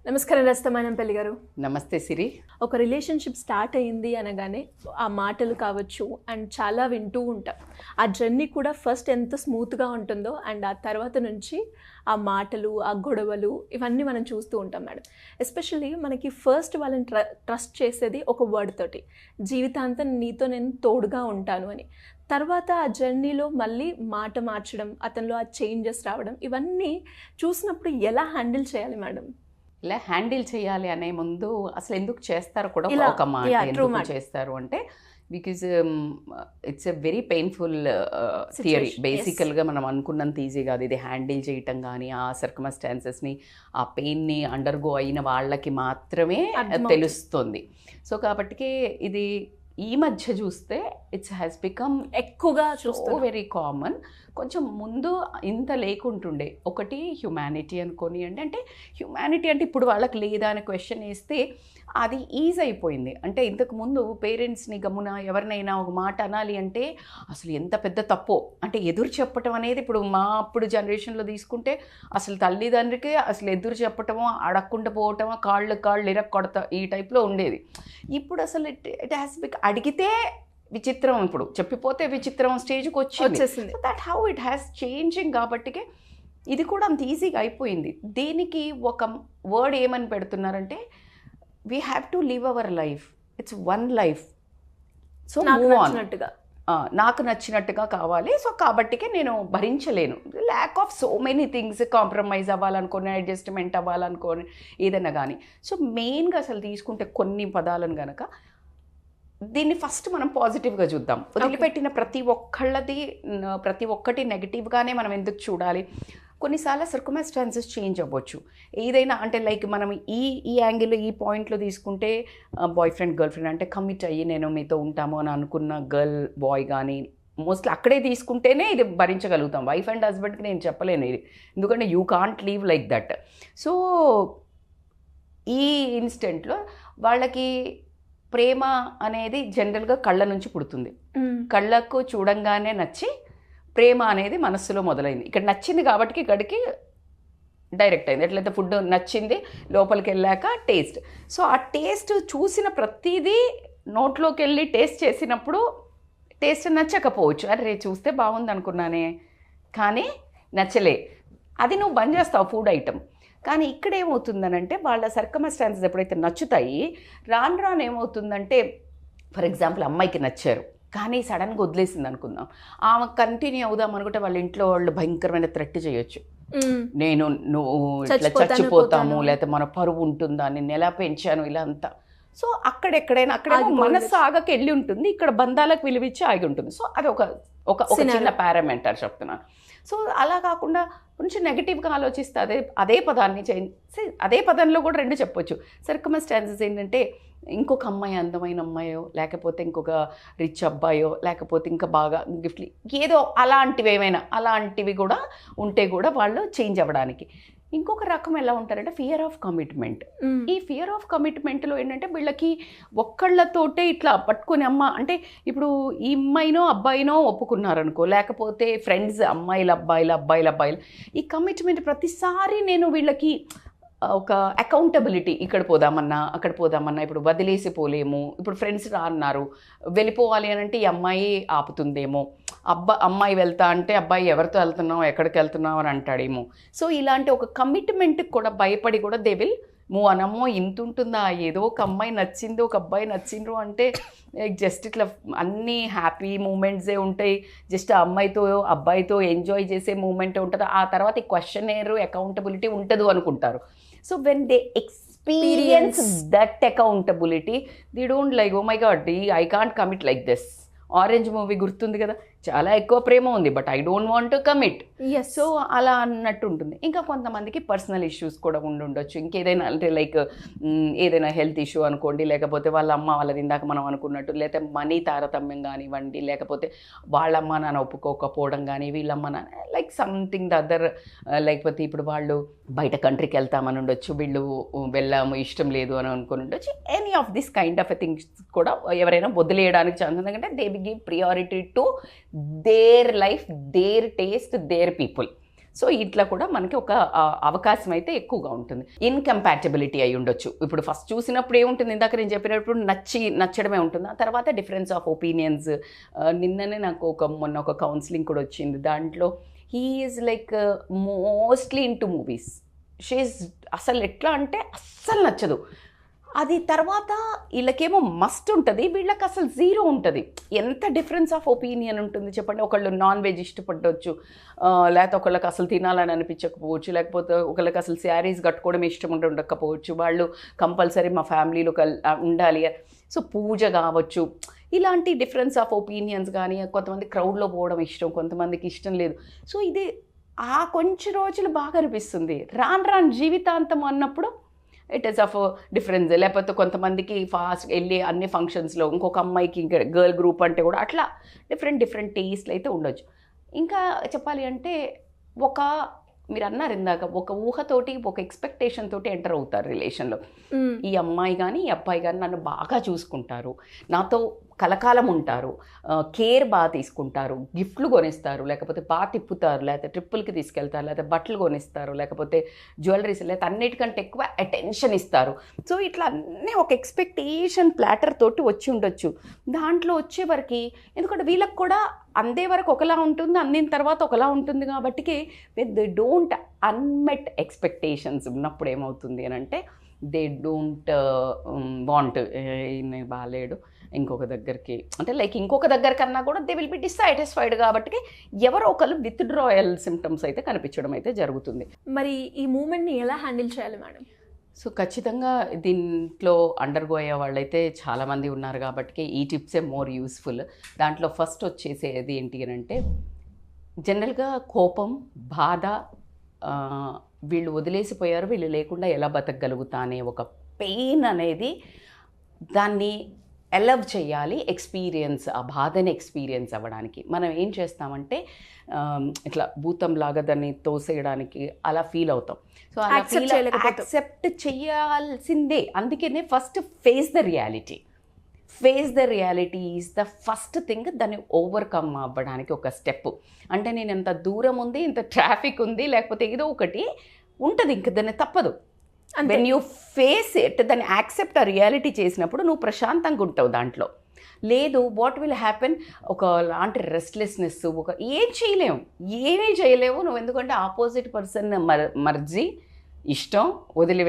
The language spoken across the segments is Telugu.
నమస్కారం రస్తమానంపల్లి గారు. నమస్తే సిరి. ఒక రిలేషన్షిప్ స్టార్ట్ అయింది అనగానే ఆ మాటలు కావచ్చు అండ్ చాలా వింటూ ఉంటాం. ఆ జర్నీ కూడా ఫస్ట్ ఎంత స్మూత్గా ఉంటుందో అండ్ ఆ తర్వాత నుంచి ఆ మాటలు, ఆ గొడవలు ఇవన్నీ మనం చూస్తూ ఉంటాం మేడం. ఎస్పెషల్లీ మనకి ఫస్ట్ వాళ్ళని ట్రస్ట్ చేసేది ఒక వర్డ్ తోటి, జీవితాంతం నీతో నేను తోడుగా ఉంటాను అని. తర్వాత ఆ జర్నీలో మళ్ళీ మాట మార్చడం, అతనిలో ఆ చేంజెస్ రావడం, ఇవన్నీ చూసినప్పుడు ఎలా హ్యాండిల్ చేయాలి మేడం? ఇలా హ్యాండిల్ చేయాలి అనే ముందు అసలు ఎందుకు చేస్తారు కూడా ఒక మాట ఎందుకు చేస్తారు అంటే because it's a very painful theory. బేసికల్గా మనం అనుకున్నంత ఈజీ కాదు ఇది హ్యాండిల్ చేయటం. కానీ ఆ సర్కమస్టాన్సెస్ని, ఆ పెయిన్ని అండర్గో అయిన వాళ్ళకి మాత్రమే తెలుస్తుంది. సో కాబట్టికి ఇది ఈ మధ్య చూస్తే ఇట్స్ హ్యాస్ బికమ్ ఎక్కువగా వెరీ కామన్. కొంచెం ముందు ఇంత లేకుంటుండే. ఒకటి హ్యుమానిటీ అనుకోని అంటే హ్యుమానిటీ అంటే ఇప్పుడు వాళ్ళకి లేదా అని క్వశ్చన్ వేస్తే అది ఈజీ అయిపోయింది. అంటే ఇంతకుముందు పేరెంట్స్ని గమ్మున ఎవరినైనా ఒక మాట అనాలి అంటే అసలు ఎంత పెద్ద తప్పో అంటే ఎదురు చెప్పటం అనేది. ఇప్పుడు మా అప్పుడు జనరేషన్లో తీసుకుంటే అసలు తల్లిదండ్రికి అసలు ఎదురు చెప్పటమో, అడగకుండా పోవటమో, కాళ్ళు ఇరక్కొడతా ఈ టైప్లో ఉండేది. ఇప్పుడు అసలు ఇట్ హ్యాస్ బిక్ అడిగితే విచిత్రం, ఇప్పుడు చెప్పిపోతే విచిత్రం స్టేజ్కి వచ్చేసింది. That how it has changing. కాబట్టికే ఇది కూడా అంత ఈజీగా అయిపోయింది. దీనికి ఒక వర్డ్ ఏమని పెడుతున్నారంటే we have to live our life, it's one life. So నాకు నచ్చినట్టుగా కావాలి. సో కాబట్టికే నేను భరించలేను. Lack of so many things, compromise అవ్వాలనుకోని, అడ్జస్ట్మెంట్ అవ్వాలనుకోని ఏదైనా కానీ. సో మెయిన్గా అసలు తీసుకుంటే కొన్ని పదాలను కనుక దీన్ని ఫస్ట్ మనం పాజిటివ్గా చూద్దాం. వదిలిపెట్టిన ప్రతి ఒక్కటి నెగిటివ్గానే మనం ఎందుకు చూడాలి? కొన్నిసార్లు సర్కమ్స్టాన్సెస్ చేంజ్ అవ్వచ్చు. ఏదైనా అంటే లైక్ మనం ఈ యాంగిల్లో ఈ పాయింట్లో తీసుకుంటే బాయ్ ఫ్రెండ్ గర్ల్ ఫ్రెండ్ అంటే కమిట్ అయ్యి నేను మీతో ఉంటాము అని అనుకున్న గర్ల్ బాయ్ కానీ మోస్ట్లీ అక్కడే తీసుకుంటేనే ఇది భరించగలుగుతాం. వైఫ్ అండ్ హస్బెండ్కి నేను చెప్పలేను ఇది, ఎందుకంటే you can't leave like that. So ఈ ఇన్స్టెంట్లో వాళ్ళకి ప్రేమ అనేది జనరల్గా కళ్ళ నుంచి పుడుతుంది. కళ్ళకు చూడంగానే నచ్చి ప్రేమ అనేది మనస్సులో మొదలైంది. ఇక్కడ నచ్చింది కాబట్టి ఇక్కడికి డైరెక్ట్ అయింది. ఎట్లయితే ఫుడ్ నచ్చింది, లోపలికి వెళ్ళాక టేస్ట్. సో ఆ టేస్ట్ చూసిన ప్రతిదీ నోట్లోకి వెళ్ళి టేస్ట్ చేసినప్పుడు టేస్ట్ నచ్చకపోవచ్చు. అరే చూస్తే బాగుంది అనుకున్నానే కానీ నచ్చలే, అది నువ్వు బంద్ చేస్తావు ఫుడ్ ఐటమ్. కానీ ఇక్కడ ఏమవుతుందనంటే వాళ్ళ సర్కమ్స్టాన్సెస్ ఎప్పుడైతే నచ్చుతాయి, రాను ఏమవుతుందంటే ఫర్ ఎగ్జాంపుల్ అమ్మాయికి నచ్చారు కానీ సడన్గా వదిలేసింది అనుకుందాం. ఆమె కంటిన్యూ అవుదాం అనుకుంటే వాళ్ళ ఇంట్లో వాళ్ళు భయంకరమైన థ్రెట్ చేయొచ్చు. నువ్వు ఇట్లా చచ్చిపోతాము, లేకపోతే మన పరువు ఉంటుందా, నేను ఎలా పెంచాను, ఇలా అంతా. సో అక్కడెక్కడైనా మనస్సు ఆగకి వెళ్ళి ఉంటుంది, ఇక్కడ బంధాలకు విలువిచ్చి ఆగి ఉంటుంది. సో అది ఒక చిన్న పారామీటర్ చెప్తున్నాను. సో అలా కాకుండా కొంచెం నెగిటివ్గా ఆలోచిస్తే అదే పదాన్ని అదే పదంలో కూడా రెండు చెప్పొచ్చు. సర్కమ్స్టాన్సెస్ ఏంటంటే ఇంకొక అమ్మాయి, అందమైన అమ్మాయో, లేకపోతే ఇంకొక రిచ్ అబ్బాయో, లేకపోతే ఇంకా బాగా గిఫ్ట్లు ఏదో అలాంటివి కూడా ఉంటే కూడా వాళ్ళు చేంజ్ అవ్వడానికి. ఇంకొక రకం ఎలా ఉంటారంటే ఫియర్ ఆఫ్ కమిట్మెంట్. ఈ ఫియర్ ఆఫ్ కమిట్మెంట్లో ఏంటంటే వీళ్ళకి ఒక్కళ్ళతోటే ఇట్లా పట్టుకుని అమ్మ అంటే ఇప్పుడు ఈ అమ్మాయినో అబ్బాయినో ఒప్పుకున్నారనుకో, లేకపోతే ఫ్రెండ్స్ అబ్బాయిలు ఈ కమిట్మెంట్ ప్రతిసారి నేను వీళ్ళకి ఒక అకౌంటబిలిటీ, ఇక్కడ పోదామన్నా అక్కడ పోదామన్నా ఇప్పుడు వదిలేసి పోలేము. ఇప్పుడు ఫ్రెండ్స్ అన్నారు వెళ్ళిపోవాలి అని అంటే ఈ అమ్మాయి ఆపుతుందేమో, అమ్మాయి వెళ్తా అంటే అబ్బాయి ఎవరితో వెళ్తున్నావు, ఎక్కడికి వెళ్తున్నావు అని అంటాడేమో. సో ఇలాంటి ఒక కమిట్మెంట్కి కూడా భయపడి కూడా దే విల్ మూవ్ అనమ్మో. ఇంత ఉంటుందా, ఏదో ఒక అమ్మాయి నచ్చింది, ఒక అబ్బాయి నచ్చిండ్రు అంటే జస్ట్ ఇట్లా అన్నీ హ్యాపీ మూమెంట్సే ఉంటాయి, జస్ట్ అమ్మాయితో అబ్బాయితో ఎంజాయ్ చేసే మూమెంటే ఉంటుంది. ఆ తర్వాత ఈ క్వశ్చనేర్ అకౌంటబిలిటీ ఉంటుంది అనుకుంటారు. So when they experience that accountability they don't like oh my God I can't commit like this. Orange movie గుర్తుంది కదా, చాలా ఎక్కువ ప్రేమ ఉంది but I don't want to commit. So అలా అన్నట్టు ఉంటుంది. ఇంకా కొంతమందికి పర్సనల్ ఇష్యూస్ కూడా ఉండొచ్చు. ఇంకేదైనా అంటే లైక్ ఏదైనా హెల్త్ ఇష్యూ అనుకోండి, లేకపోతే వాళ్ళ అమ్మ వాళ్ళది ఇందాక మనం అనుకున్నట్టు, లేకపోతే మనీ తారతమ్యం కానివ్వండి, లేకపోతే వాళ్ళ అమ్మ నాన్న ఒప్పుకోకపోవడం కానీ, వీళ్ళమ్మ నాన్న లైక్ సంథింగ్ ద అదర్, లేకపోతే ఇప్పుడు వాళ్ళు బయట కంట్రీకి వెళ్తామని ఉండొచ్చు, వీళ్ళు వెళ్ళాము ఇష్టం లేదు అని అనుకుని ఉండొచ్చు. Any of this kind of things కూడా ఎవరైనా వదిలేయడానికి ఛాన్స్ ఉంది. ఎందుకంటే they give priority to their life, their taste, their people. So ఇట్లా కూడా మనకి ఒక అవకాశం అయితే ఎక్కువగా ఉంటుంది. ఇన్కంపాటబిలిటీ అయి ఉండొచ్చు. ఇప్పుడు ఫస్ట్ చూసినప్పుడు ఏముంటుంది, ఇందాక నేను చెప్పినప్పుడు నచ్చడమే ఉంటుంది. ఆ తర్వాత డిఫరెన్స్ ఆఫ్ ఒపీనియన్స్. నిన్ననే నాకు మొన్న ఒక కౌన్సిలింగ్ కూడా వచ్చింది. దాంట్లో he is like mostly into movies. She is అసలు ఎట్లా అంటే అస్సలు నచ్చదు. అది తర్వాత వీళ్ళకేమో మస్ట్ ఉంటుంది, వీళ్ళకి అసలు జీరో ఉంటుంది. ఎంత డిఫరెన్స్ ఆఫ్ ఒపీనియన్ ఉంటుంది చెప్పండి. ఒకళ్ళు నాన్ వెజ్ ఇష్టపడవచ్చు, లేకపోతే ఒకళ్ళకి అసలు తినాలని అనిపించకపోవచ్చు, లేకపోతే ఒకళ్ళకి అసలు శారీస్ కట్టుకోవడం ఇష్టం ఉండకపోవచ్చు. వాళ్ళు కంపల్సరీ మా ఫ్యామిలీలో ఉండాలి. సో పూజ కావచ్చు, ఇలాంటి డిఫరెన్స్ ఆఫ్ ఒపీనియన్స్ కానీ, కొంతమంది క్రౌడ్లో పోవడం ఇష్టం, కొంతమందికి ఇష్టం లేదు. సో ఇది ఆ కొంచెం రోజులు బాగా అనిపిస్తుంది. రాను జీవితాంతం అన్నప్పుడు ఇట్ ఈస్ ఆఫ్ డిఫరెన్స్. లేకపోతే కొంతమందికి ఫాస్ట్ వెళ్ళి అన్ని ఫంక్షన్స్లో, ఇంకొక అమ్మాయికి ఇంకా గర్ల్ గ్రూప్ అంటే కూడా అట్లా డిఫరెంట్ టేస్ట్లు అయితే ఉండొచ్చు. ఇంకా చెప్పాలి అంటే మీరు అన్నారు ఇందాక, ఒక ఊహతోటి ఒక ఎక్స్పెక్టేషన్ తోటి ఎంటర్ అవుతారు రిలేషన్లో. ఈ అమ్మాయి కానీ ఈ అబ్బాయి కానీ నన్ను బాగా చూసుకుంటారు, నాతో కలకాలం ఉంటారు, కేర్ బాగా తీసుకుంటారు, గిఫ్ట్లు కొనిస్తారు, లేకపోతే బాగా తిప్పుతారు, లేకపోతే ట్రిప్పులకి తీసుకెళ్తారు, లేకపోతే బట్టలు కొనిస్తారు, లేకపోతే జ్యువెలరీస్, లేకపోతే అన్నిటికంటే ఎక్కువ అటెన్షన్ ఇస్తారు. సో ఇట్లా అన్నీ ఒక ఎక్స్పెక్టేషన్ ప్లాటర్ తోటి వచ్చి ఉండొచ్చు. దాంట్లో వచ్చేవరకు ఎందుకంటే వీళ్ళకి కూడా అందే వరకు ఒకలా ఉంటుంది, అందిన తర్వాత ఒకలా ఉంటుంది. కాబట్టి దే డోంట్ అన్మెట్ ఎక్స్పెక్టేషన్స్ ఉన్నప్పుడు ఏమవుతుంది అని అంటే దే డోంట్ వాంట్ ఈయన బాగాలేడు ఇంకొక దగ్గరికి, అంటే లైక్ ఇంకొక దగ్గర కన్నా కూడా దే విల్ బి డిస్సాటిస్ఫైడ్. కాబట్టి ఎవరో ఒకరు విత్డ్రాయల్ సిమ్టమ్స్ అయితే కనిపించడం అయితే జరుగుతుంది. మరి ఈ మూమెంట్ని ఎలా హ్యాండిల్ చేయాలి మేడం? సో ఖచ్చితంగా దీంట్లో అండర్గో అయ్యే వాళ్ళైతే చాలామంది ఉన్నారు కాబట్టి ఈ టిప్సే మోర్ యూస్ఫుల్. దాంట్లో ఫస్ట్ వచ్చేసేది ఏంటి అని అంటే జనరల్గా కోపం, బాధ, వీళ్ళు వదిలేసిపోయారు, వీళ్ళు లేకుండా ఎలా బతకగలుగుతా అనే ఒక పెయిన్ అనేది దాన్ని ఎలవ్ చేయాలి. ఎక్స్పీరియన్స్, ఆ బాధని ఎక్స్పీరియన్స్ అవ్వడానికి మనం ఏం చేస్తామంటే ఇట్లా భూతంలాగా దాన్ని తోసేయడానికి అలా ఫీల్ అవుతాం. సో అలా యాక్సెప్ట్ చేయాల్సిందే. అందుకనే first face the reality. Face the reality is the first thing. దాన్ని ఓవర్కమ్ అవ్వడానికి ఒక స్టెప్. అంటే నేను ఎంత దూరం ఉంది, ఇంత ట్రాఫిక్ ఉంది, లేకపోతే ఏదో ఒకటి ఉంటుంది, ఇంక దాన్ని తప్పదు. వెన్ యూ ఫేస్ ఇట్, దాన్ని యాక్సెప్ట్ ఆ రియాలిటీ చేసినప్పుడు నువ్వు ప్రశాంతంగా ఉంటావు. దాంట్లో లేదు వాట్ విల్ హ్యాపెన్, ఒక లాంటి రెస్ట్లెస్నెస్, ఏమీ చేయలేవు నువ్వు. ఎందుకంటే ఆపోజిట్ పర్సన్ మర్జీ, ఇష్టం వదిలి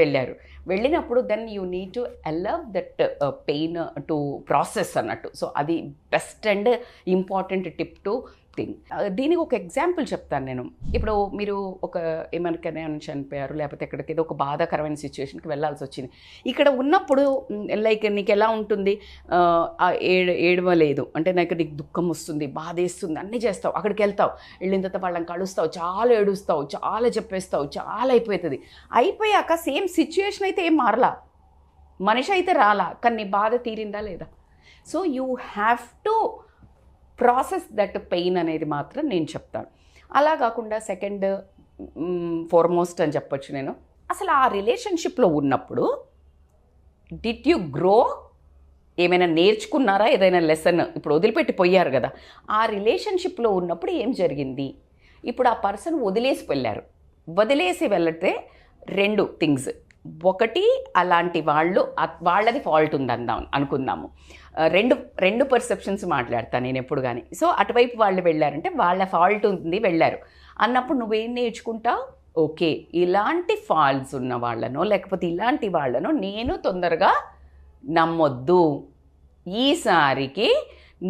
వెళ్ళినప్పుడు then you need to allow that pain to process అన్నట్టు. సో అది best and important tip to thing. దీనికి ఒక ఎగ్జాంపుల్ చెప్తాను నేను. ఇప్పుడు మీరు ఏమనికైనా చనిపోయారు, లేకపోతే ఎక్కడికి ఏదో ఒక బాధాకరమైన సిచ్యువేషన్కి వెళ్ళాల్సి వచ్చింది. ఇక్కడ ఉన్నప్పుడు లైక్ నీకు ఎలా ఉంటుంది, ఏడవలేదు అంటే నీకు దుఃఖం వస్తుంది, బాధేస్తుంది, అన్నీ చేస్తావు. అక్కడికి వెళ్తావు, వెళ్ళిన తర్వాత వాళ్ళని కలుస్తావు, చాలా ఏడుస్తావు, చాలా చెప్పేస్తావు, చాలా అయిపోయాక సేమ్ సిచ్యువేషన్ అయితే ఏం మారలా, మనిషి అయితే రాలా, కానీ నీ బాధ తీరిందా లేదా? So you have to process that pain అనేది మాత్రం నేను చెప్తాను. అలా కాకుండా సెకండ్ ఫార్మోస్ట్ అని చెప్పొచ్చు నేను, అసలు ఆ రిలేషన్షిప్లో ఉన్నప్పుడు డిడ్ యు గ్రో, ఏమైనా నేర్చుకున్నారా, ఏదైనా లెసన్? ఇప్పుడు వదిలిపెట్టి పోయారు కదా, ఆ రిలేషన్షిప్లో ఉన్నప్పుడు ఏం జరిగింది? ఇప్పుడు ఆ పర్సన్ వదిలేసి వెళ్తే రెండు థింగ్స్. ఒకటి, అలాంటి వాళ్ళది ఫాల్ట్ ఉంది అనుకుందాము. రెండు పర్సెప్షన్స్ మాట్లాడతాను నేను ఎప్పుడు కానీ. సో అటువైపు వాళ్ళు వెళ్ళారంటే వాళ్ళ ఫాల్ట్ ఉంది, వెళ్ళారు అన్నప్పుడు నువ్వేం నేర్చుకుంటావు? ఓకే, ఇలాంటి ఫాల్ట్స్ ఉన్న వాళ్ళనో లేకపోతే ఇలాంటి వాళ్ళనో నేను తొందరగా నమ్మొద్దు. ఈసారికి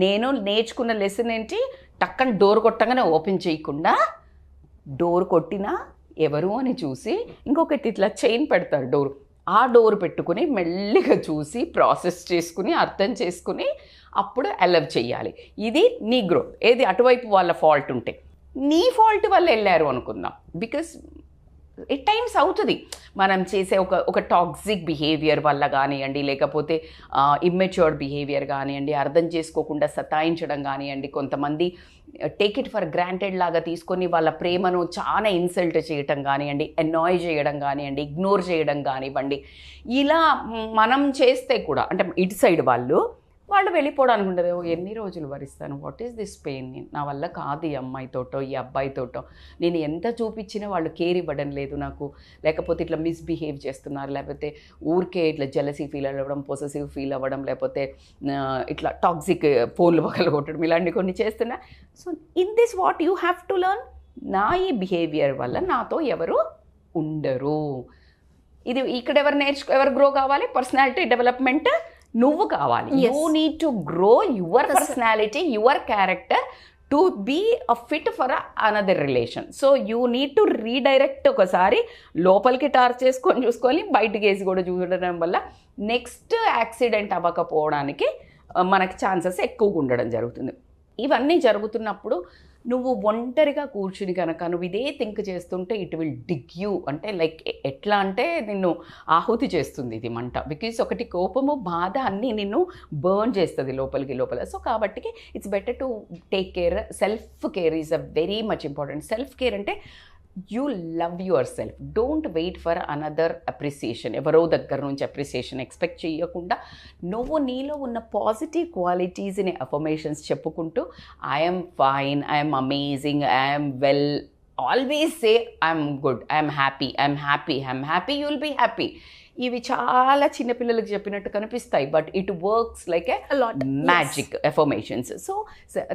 నేను నేర్చుకున్న లెసన్ ఏంటి, టక్కన డోర్ కొట్టగానే ఓపెన్ చేయకుండా, డోర్ కొట్టినా ఎవరు అని చూసి ఇంకొకటి ఇట్లా చైన్ పెడతారు డోర్, ఆ డోర్ పెట్టుకుని మెల్లిగా చూసి ప్రాసెస్ చేసుకుని అర్థం చేసుకుని అప్పుడు అలవ్ చేయాలి. ఇది నీ గ్రోత్. ఏది అటువైపు వాళ్ళ ఫాల్ట్ ఉంటే, నీ ఫాల్ట్ వల్ల వెళ్ళారు అనుకుందాం. బికాస్ ఎట్ టైమ్స్ అవుతుంది మనం చేసే ఒక టాక్సిక్ బిహేవియర్ వల్ల కానివ్వండి, లేకపోతే ఇమ్మెచ్యూర్డ్ బిహేవియర్ కానివ్వండి, అర్థం చేసుకోకుండా సతాయించడం కానివ్వండి, కొంతమంది టేక్ ఇట్ ఫర్ గ్రాంటెడ్ లాగా తీసుకొని వాళ్ళ ప్రేమను చాలా ఇన్సల్ట్ చేయడం కానివ్వండి, అనాయ్ చేయడం కానివ్వండి, ఇగ్నోర్ చేయడం కానివ్వండి, ఇలా మనం చేస్తే కూడా అంటే ఇటు సైడ్ వాళ్ళు వాళ్ళు వెళ్ళిపోవడానికి ఉండదు. ఎన్ని రోజులు భరిస్తాను, వాట్ ఈస్ దిస్ పెయిన్, నా వల్ల కాదు ఈ అమ్మాయితోటో ఈ అబ్బాయితోటో, నేను ఎంత చూపించినా వాళ్ళు కేర్ ఇవ్వడం లేదు నాకు, లేకపోతే ఇట్లా మిస్బిహేవ్ చేస్తున్నారు, లేకపోతే ఊరికే ఇట్లా జెలసీ ఫీల్ అవ్వడం, పొసెసివ్ ఫీల్ అవ్వడం, లేకపోతే ఇట్లా టాక్సిక్ ఫోన్లు పగలు కొట్టడం, ఇలాంటి కొన్ని చేస్తున్నా. So in this what you have to learn, నా ఈ బిహేవియర్ వల్ల నాతో ఎవరు ఉండరు. ఇది ఇక్కడ ఎవరు గ్రో కావాలి, పర్సనాలిటీ డెవలప్మెంట్ నువ్వు కావాలి. You need to grow your personality, your character to be a fit for another relation. So you need to redirect. ఒకసారి లోపలికి టార్చ్ చేసుకొని చూసుకొని బయటికి వేసి కూడా చూడడం వల్ల నెక్స్ట్ యాక్సిడెంట్ అవ్వకపోవడానికి మనకి ఛాన్సెస్ ఎక్కువగా ఉండడం జరుగుతుంది. ఇవన్నీ జరుగుతున్నప్పుడు నువ్వు ఒంటరిగా కూర్చుని కనుక నువ్వు ఇదే థింక్ చేస్తుంటే ఇట్ విల్ డిగ్ యూ, అంటే లైక్ ఎట్లా అంటే నిన్ను ఆహుతి చేస్తుంది ఇది మంట. బికాజ్ ఒకటి కోపము బాధ అన్నీ నిన్ను బర్న్ చేస్తుంది లోపల. సో కాబట్టి it's better to take care. Self care is a very much important. Self care అంటే you love yourself. Don't wait for another appreciation. ఎవరో దగ్గర నుంచి అప్రిసియేషన్ ఎక్స్పెక్ట్ చేయకుండా నువ్వు నీలో ఉన్న పాజిటివ్ క్వాలిటీస్ని అఫర్మేషన్స్ చెప్పుకుంటూ I'm fine, I'm amazing, I'm well, always say I'm good, I'm happy, you will be happy. ఇవి చాలా చిన్నపిల్లలకు చెప్పినట్టు కనిపిస్తాయి, but it works like a magic affirmations. So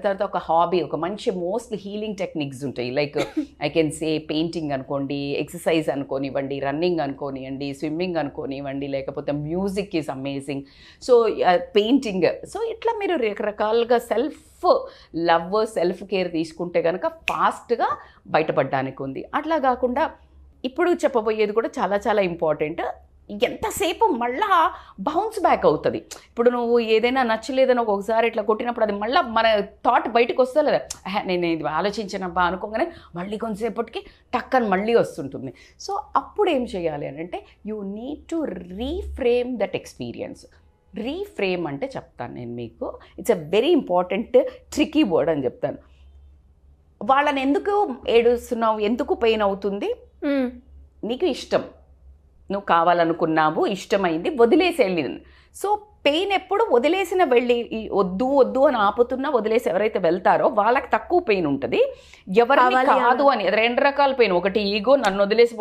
తర్వాత ఒక హాబీ, ఒక మంచి మోస్ట్లీ హీలింగ్ టెక్నిక్స్ ఉంటాయి. Like I can say painting అనుకోండి, ఎక్సర్సైజ్ అనుకోనివ్వండి, రన్నింగ్ అనుకోనివ్వండి, స్విమ్మింగ్ అనుకోనివ్వండి, లేకపోతే music is amazing, so painting. So ఇట్లా మీరు రకరకాలుగా సెల్ఫ్ లవ్, సెల్ఫ్ కేర్ తీసుకుంటే కనుక ఫాస్ట్గా బయటపడడానికి ఉంది. అట్లా కాకుండా ఇప్పుడు చెప్పబోయేది కూడా చాలా చాలా ఇంపార్టెంట్. ఎంతసేపు మళ్ళా బౌన్స్ బ్యాక్ అవుతుంది. ఇప్పుడు నువ్వు ఏదైనా నచ్చలేదని ఒక్కొక్కసారి ఇట్లా కొట్టినప్పుడు అది మళ్ళీ మన థాట్ బయటకు వస్తా లేదా, నేను ఇది ఆలోచించినబ్బా అనుకోగానే మళ్ళీ కొంతసేపటికి టక్కని మళ్ళీ వస్తుంటుంది. సో అప్పుడు ఏం చేయాలి అని అంటే you need to reframe that experience. Reframe అంటే చెప్తాను నేను మీకు, it's a very important tricky word అని చెప్తాను. వాళ్ళని ఎందుకు ఏడుస్తున్నావు, ఎందుకు పెయిన్ అవుతుంది, నీకు ఇష్టం, నువ్వు కావాలనుకున్నావు, ఇష్టమైంది, వదిలేసి వెళ్ళింది. సో పెయిన్ ఎప్పుడు వదిలేసిన వెళ్ళి వద్దు అని ఆపుతున్నా వదిలేసి ఎవరైతే వెళ్తారో వాళ్ళకి తక్కువ పెయిన్ ఉంటుంది. ఎవరికి కాదు అని రెండు రకాల పెయిన్, ఒకటి ఈగో నన్ను వదిలేసి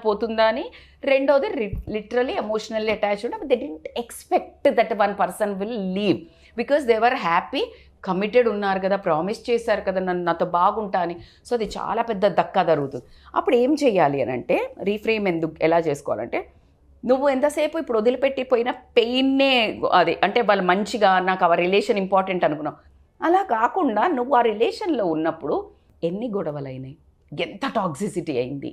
పోతుందా అని, రెండోది literally emotionally attached. They didn't expect that one person will leave because they were happy, committed ఉన్నారు కదా, ప్రామిస్ చేశారు కదా నాతో బాగుంటా అని. సో అది చాలా పెద్ద దక్కా జరుగుతుంది. అప్పుడు ఏం చేయాలి అని అంటే రీఫ్రేమ్ ఎలా చేసుకోవాలంటే, నువ్వు ఎంతసేపు ఇప్పుడు వదిలిపెట్టిపోయిన పెయిన్నే అది అంటే వాళ్ళు మంచిగా నాకు ఆ రిలేషన్ ఇంపార్టెంట్ అనుకున్నావు, అలా కాకుండా నువ్వు ఆ రిలేషన్లో ఉన్నప్పుడు ఎన్ని గొడవలైనాయి, ఎంత టాక్సిసిటీ అయింది,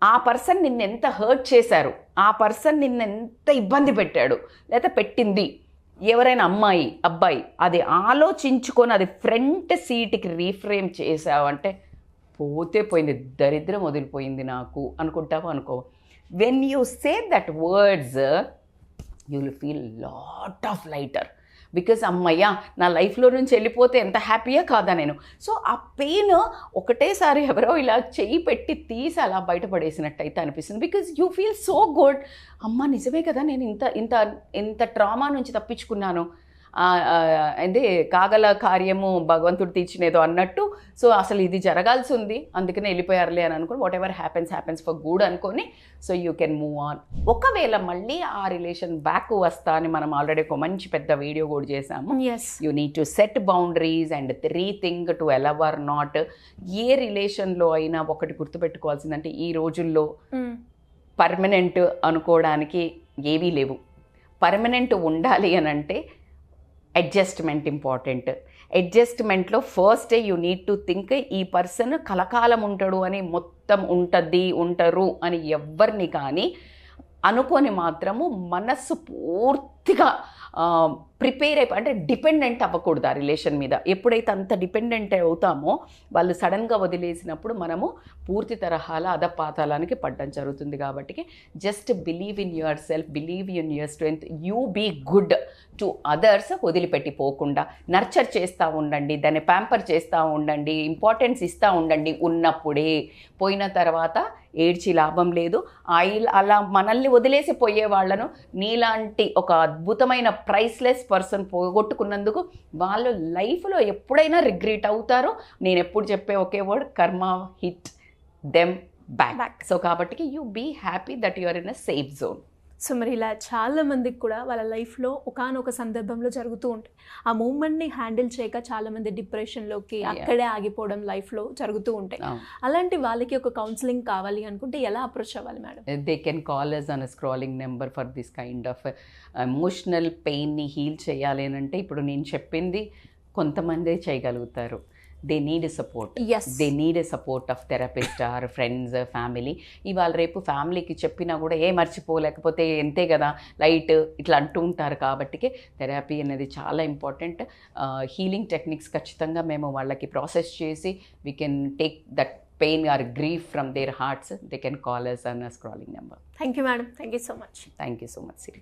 ఆ పర్సన్ నిన్ను ఎంత హర్ట్ చేశారు, ఆ పర్సన్ నిన్ను ఎంత ఇబ్బంది పెట్టాడు లేదా పెట్టింది, ఎవరైనా అమ్మాయి అబ్బాయి, అది ఆలోచించుకొని అది ఫ్రంట్ సీట్కి రీఫ్రేమ్ చేసావంటే పోతే పోయింది, దరిద్రం వదిలిపోయింది నాకు అనుకుంటావు అనుకో. When you say that words you will feel lot of lighter. Because అమ్మయ్య నా లైఫ్లో నుంచి వెళ్ళిపోతే ఎంత హ్యాపీయా కాదా నేను. సో ఆ పెయిన్ ఒకటేసారి ఎవరో ఇలా చెయ్యి పెట్టి తీసి అలా బయటపడేసినట్టయితే అనిపిస్తుంది. Because you feel so good, అమ్మ నిజమే కదా నేను ఇంత ట్రామా నుంచి తప్పించుకున్నాను, అంటే కాగల కార్యము భగవంతుడు తీర్చినేదో అన్నట్టు. సో అసలు ఇది జరగాల్సి ఉంది అందుకనే వెళ్ళిపోయారులే అని అనుకుని whatever happens for good అనుకొని so you can move on. ఒకవేళ మళ్ళీ ఆ రిలేషన్ బ్యాక్ వస్తా అని మనం ఆల్రెడీ ఒక మంచి పెద్ద వీడియో కూడా చేసాము. You need to set boundaries and rethink to allow or not. ఏ రిలేషన్లో అయినా ఒకటి గుర్తుపెట్టుకోవాల్సిందంటే ఈ రోజుల్లో పర్మనెంట్ అనుకోవడానికి ఏవీ లేవు. పర్మనెంట్ ఉండాలి అని అంటే అడ్జస్ట్మెంట్ ఇంపార్టెంట్. అడ్జస్ట్మెంట్లో first you need to think ఈ పర్సన్ కలకాలం ఉంటాడు అని, మొత్తం ఉంటారు అని ఎవ్వరిని కానీ అనుకొని మాత్రము మనస్సు పూర్తిగా ప్రిపేర్ అయిపోయి అంటే డిపెండెంట్ అవ్వకూడదు ఆ రిలేషన్ మీద. ఎప్పుడైతే అంత డిపెండెంట్ అవుతామో వాళ్ళు సడన్గా వదిలేసినప్పుడు మనము పూర్తి తరహాల అధపాతాలానికి పడ్డం జరుగుతుంది. కాబట్టి just believe in yourself, believe in your strength, you be good to others. వదిలిపెట్టిపోకుండా నర్చర్ చేస్తూ ఉండండి, దాన్ని ప్యాంపర్ చేస్తూ ఉండండి, ఇంపార్టెన్స్ ఇస్తూ ఉండండి ఉన్నప్పుడే. పోయిన తర్వాత ఏడ్చి లాభం లేదు. అలా మనల్ని వదిలేసి పోయే వాళ్ళను నీలాంటి ఒక అద్భుతమైన ప్రైస్లెస్ పర్సన్ పోగొట్టుకున్నందుకు వాళ్ళు లైఫ్లో ఎప్పుడైనా రిగ్రెట్ అవుతారో, నేను ఎప్పుడు చెప్పే ఒకే word, karma hit them back. So కాబట్టి you be happy that you are in a safe zone. So మరి ఇలా చాలా మందికి కూడా వాళ్ళ లైఫ్లో ఒకానొక సందర్భంలో జరుగుతూ ఉంటాయి. ఆ మూమెంట్ని హ్యాండిల్ చేయక చాలామంది డిప్రెషన్లోకి అక్కడే ఆగిపోవడం లైఫ్లో జరుగుతూ ఉంటాయి. అలాంటి వాళ్ళకి ఒక కౌన్సిలింగ్ కావాలి అనుకుంటే ఎలా అప్రోచ్ అవ్వాలి madam? They can call us on scrolling number for this kind of emotional పెయిన్ని హీల్ చేయాలి అని అంటే ఇప్పుడు నేను చెప్పింది కొంతమందే చేయగలుగుతారు. They need a support. They need a support of therapist or friends, family. ఇవాళ రేపు ఫ్యామిలీకి చెప్పినా కూడా మర్చిపోలేకపోతే ఎంతే కదా లైట్ ఇట్లా అంటూ ఉంటారు. కాబట్టి థెరపీ అనేది చాలా ఇంపార్టెంట్. హీలింగ్ టెక్నిక్స్ ఖచ్చితంగా మేము వాళ్ళకి ప్రాసెస్ చేసి we can take that pain or grief from their hearts. They can call us on scrolling number. Thank you madam. Thank you so much. Thank you so much Siri.